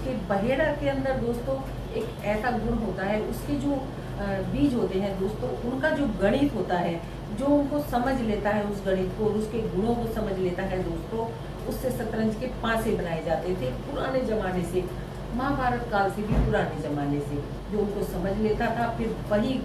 उसके बहेड़ा के अंदर दोस्तों एक ऐसा गुण होता है, उसके जो बीज होते हैं दोस्तों, उनका जो गणित होता है, जो उनको समझ लेता है उस गणित को और उसके गुणों को समझ लेता है दोस्तों, उससे शतरंज के पासे बनाए जाते थे पुराने जमाने से, महाभारत काल से भी पुराने जमाने से। जो उनको समझ लेता था फिर वही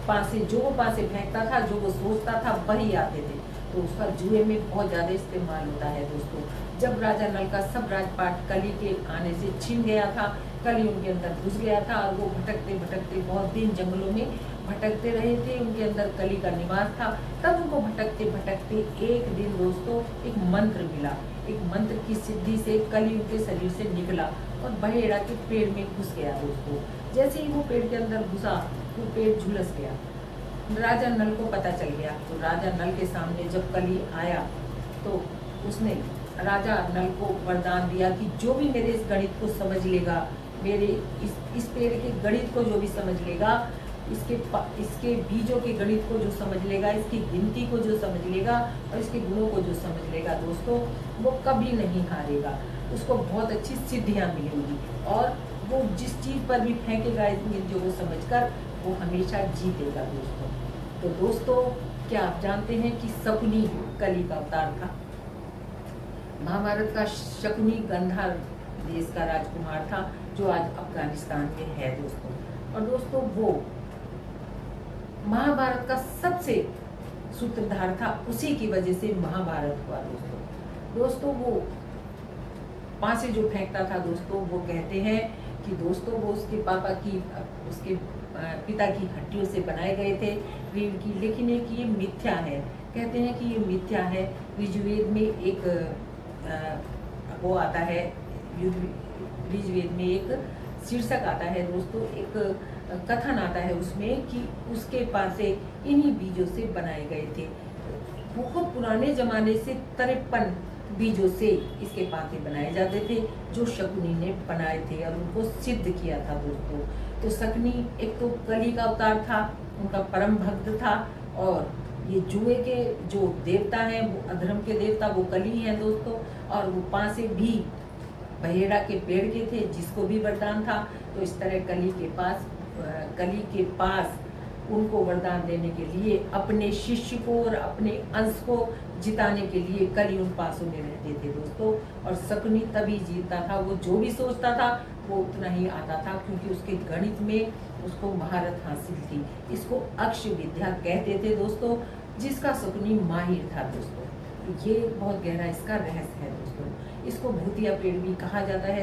पासे, जो वो पासे फेंकता था, जो वो सोचता था वही आते थे। तो उसका जुए में बहुत ज़्यादा इस्तेमाल होता है दोस्तों। जब राजा नल का सब राजपाट कली के आने से छिन गया था, कली उनके अंदर घुस गया था और वो भटकते भटकते बहुत दिन जंगलों में भटकते रहे थे, उनके अंदर कली का निवास था। तब उनको भटकते भटकते एक दिन दोस्तों एक मंत्र मिला, एक मंत्र की सिद्धि से कली उनके शरीर से निकला और बहेड़ा के पेड़ में घुस गया दोस्तों। जैसे ही वो पेड़ के अंदर घुसा, वो पेड़ झुलस गया। राजा नल को पता चल गया, तो राजा नल के सामने जब कली आया तो उसने राजा नल को वरदान दिया कि जो भी मेरे इस गणित को समझ लेगा, मेरे इस पेड़ के गणित को जो भी समझ लेगा, इसके बीजों के गणित को जो समझ लेगा, इसकी गिनती को जो समझ लेगा और इसके गुणों को जो समझ लेगा दोस्तों, वो कभी नहीं हारेगा। उसको बहुत अच्छी सिद्धियां मिलेंगी और वो जिस चीज पर भी फेंकेगा इस गिनतियों को समझकर, वो हमेशा जीतेगा दोस्तों। तो दोस्तों, क्या आप जानते हैं कि शकुनी कली का अवतार था? महाभारत का शकुनी गंधार देश का राजकुमार था, जो आज अफगानिस्तान में है दोस्तों। और दोस्तों, वो महाभारत का सबसे सूत्रधार था, उसी की वजह से महाभारत हुआ दोस्तों। वो पासे जो फेंकता था दोस्तों, वो कहते हैं कि दोस्तों वो उसके पापा की, उसके पिता की हड्डियों से बनाए गए थे रीढ़ की, लेकिन एक ये मिथ्या है। कहते हैं कि ये मिथ्या है। ऋग्वेद में एक वो आता है, ऋग्वेद में एक शीर्षक आता है दोस्तों, एक कथन आता है उसमें कि उसके पासे इन्हीं बीजों से बनाए गए थे। बहुत पुराने जमाने से 53 बीजों से इसके पासे बनाए जाते थे, जो शकुनी ने बनाए थे और उनको सिद्ध किया था दोस्तों। तो शकुनी एक तो कली का अवतार था, उनका परम भक्त था, और ये जुए के जो देवता हैं, वो अधर्म के देवता वो कली हैं दोस्तों। और वो पासे भी बहेड़ा के पेड़ के थे, जिसको भी वरदान था। तो इस तरह कली के पास उनको वरदान देने के लिए, अपने शिष्य को और अपने अंश को जिताने के लिए कली उन पासों में रहते थे दोस्तों। और शकुनी तभी जीतता था, वो जो भी सोचता था वो उतना ही आता था, क्योंकि उसके गणित में उसको महारत हासिल थी। इसको अक्ष विद्या कहते थे दोस्तों, जिसका शकुनी माहिर था दोस्तों। ये बहुत गहरा इसका रहस्य है दोस्तों। इसको भूतिया पेड़ भी कहा जाता है।